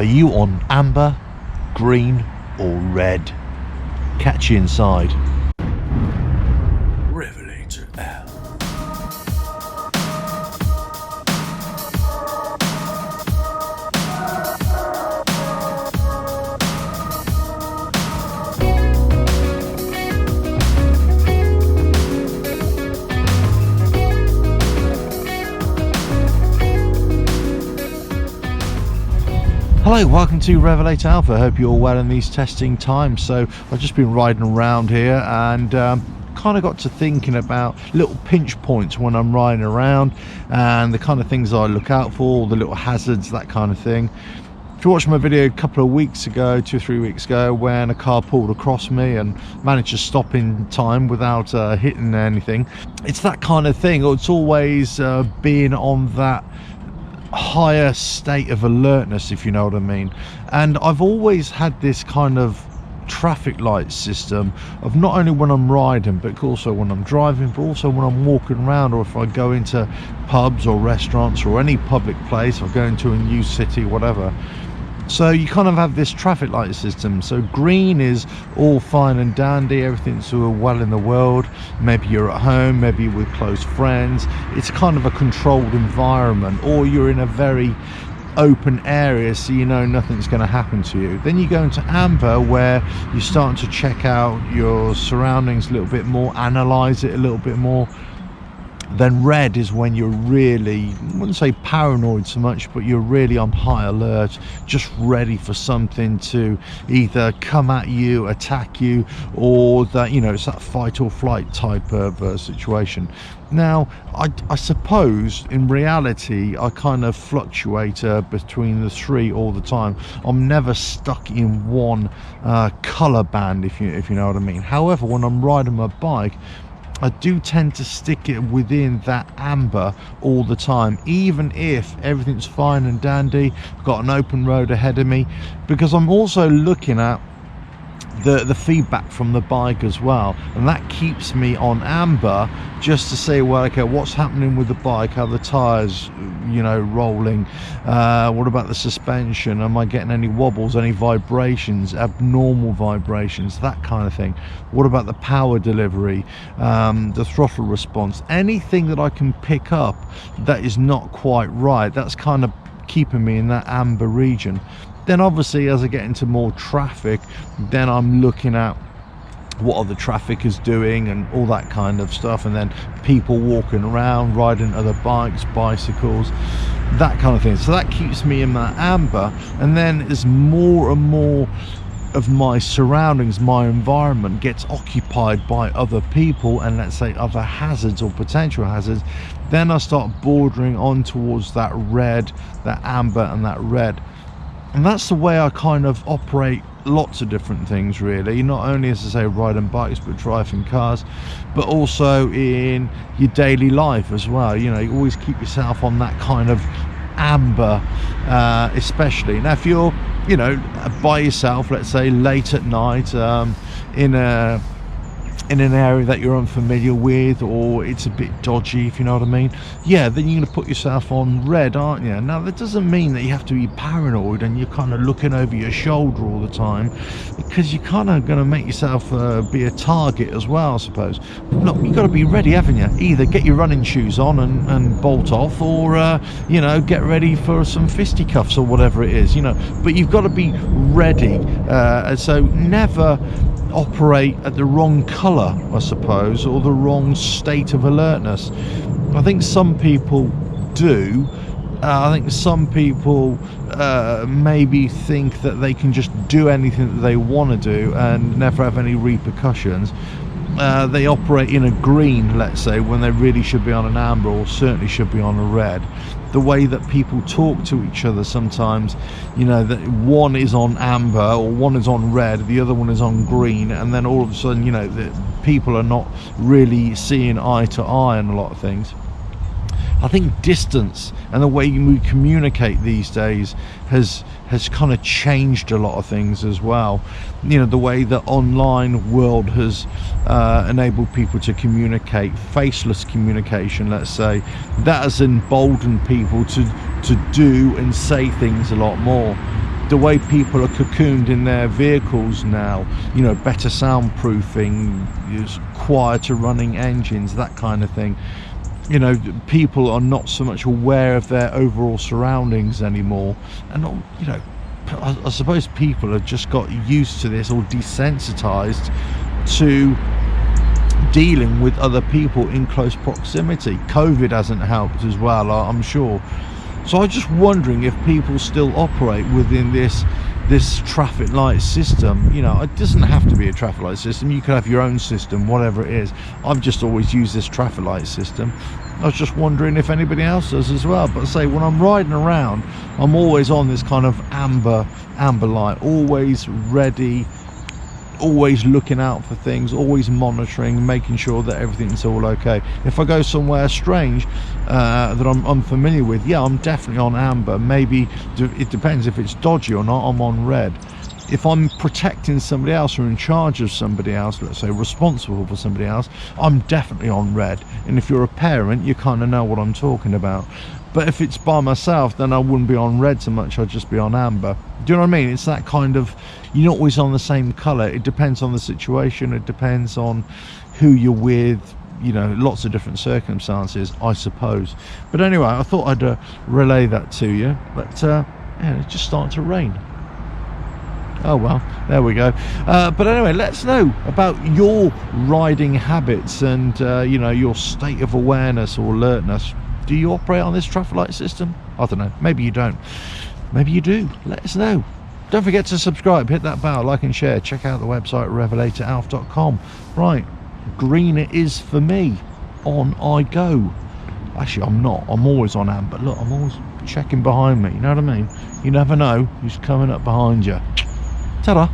Are you on amber, green or red? Catch you inside. Revelator L. Hello, welcome to Revelator Alpha. I hope you're all well in these testing times. So I've just been riding around here and kind of got to thinking about little pinch points when I'm riding around and the kind of things I look out for, the little hazards, that kind of thing. If you watched my video a couple of weeks ago, 2 or 3 weeks ago, when a car pulled across me and managed to stop in time without hitting anything, it's that kind of thing. It's always being on that higher state of alertness, if you know what I mean. And I've always had this kind of traffic light system of not only when I'm riding but also when I'm driving, but also when I'm walking around, or if I go into pubs or restaurants or any public place, or go into a new city, whatever. So you kind of have this traffic light system. So green is all fine and dandy, everything's sort of well in the world. Maybe you're at home, maybe you're with close friends. It's kind of a controlled environment, or you're in a very open area, so you know nothing's going to happen to you. Then you go into amber, where you're starting to check out your surroundings a little bit more, analyze it a little bit more. Then red is when you're really, I wouldn't say paranoid so much, but you're really on high alert, just ready for something to either come at you, attack you, or that, you know, it's that fight or flight type of situation. Now, I suppose in reality I kind of fluctuate between the three all the time. I'm never stuck in one color band, if you know what I mean. However, when I'm riding my bike, I do tend to stick it within that amber all the time, even if everything's fine and dandy, I've got an open road ahead of me, because I'm also looking at the feedback from the bike as well, and that keeps me on amber, just to say, well, okay, what's happening with the bike? How the tires, you know, rolling? What about the suspension? Am I getting any wobbles, any vibrations, abnormal vibrations, that kind of thing? What about the power delivery, the throttle response? Anything that I can pick up that is not quite right, that's kind of keeping me in that amber region. Then obviously as I get into more traffic, then I'm looking at what other traffic is doing and all that kind of stuff, and then people walking around, riding other bikes, bicycles, that kind of thing. So that keeps me in that amber. And then as more and more of my surroundings, my environment gets occupied by other people, and let's say other hazards or potential hazards, then I start bordering on towards that red, that amber and that red. And that's the way I kind of operate lots of different things, really. Not only, as I say, riding bikes, but driving cars, but also in your daily life as well. You know, you always keep yourself on that kind of amber, especially. Now, if you're, you know, by yourself, let's say late at night, in an area that you're unfamiliar with, or it's a bit dodgy, if you know what I mean, yeah, then you're going to put yourself on red, aren't you? Now, that doesn't mean that you have to be paranoid and you're kind of looking over your shoulder all the time, because you're kind of going to make yourself be a target as well, I suppose. Look, you've got to be ready, haven't you? Either get your running shoes on and bolt off, or you know, get ready for some fisticuffs or whatever it is, you know. But you've got to be ready, so never operate at the wrong color, I suppose, or the wrong state of alertness. I think some people do. I think some people maybe think that they can just do anything that they want to do and never have any repercussions. They operate in a green, let's say, when they really should be on an amber, or certainly should be on a red. The way that people talk to each other sometimes, you know, that one is on amber or one is on red, the other one is on green, and then all of a sudden, you know, the people are not really seeing eye to eye on a lot of things. I think distance and the way we communicate these days has kind of changed a lot of things as well. You know, the way the online world has enabled people to communicate, faceless communication, let's say, that has emboldened people to do and say things a lot more. the way people are cocooned in their vehicles now, you know, better soundproofing, quieter running engines, that kind of thing. You know, people are not so much aware of their overall surroundings anymore, and you know, I suppose people have just got used to this, or desensitized to dealing with other people in close proximity. COVID hasn't helped as well, I'm sure. So I'm just wondering if people still operate within this traffic light system. You know, it doesn't have to be a traffic light system, you could have your own system, whatever it is. I've just always used this traffic light system. I was just wondering if anybody else does as well. But say, when I'm riding around, I'm always on this kind of amber light, always ready, always looking out for things, always monitoring, making sure that everything's all okay. If I go somewhere strange that I'm unfamiliar with, yeah, I'm definitely on amber. Maybe it depends if it's dodgy or not, I'm on red. If I'm protecting somebody else or in charge of somebody else, let's say responsible for somebody else, I'm definitely on red. And if you're a parent, you kind of know what I'm talking about. But if it's by myself, then I wouldn't be on red so much, I'd just be on amber. Do you know what I mean? It's that kind of, you're not always on the same colour. It depends on the situation, it depends on who you're with, you know, lots of different circumstances, I suppose. But anyway, I thought I'd relay that to you. But yeah, it's just starting to rain. Oh well, there we go. But anyway, let's know about your riding habits and you know, your state of awareness or alertness. Do you operate on this traffic light system? I don't know, maybe you don't, maybe you do. Let us know. Don't forget to subscribe, hit that bell, like and share. Check out the website revelatoralf.com. Right, green it is for me. On I go. Actually, I'm not, I'm always on amber. Look, I'm always checking behind me, you know what I mean? You never know who's coming up behind you. Ta-da!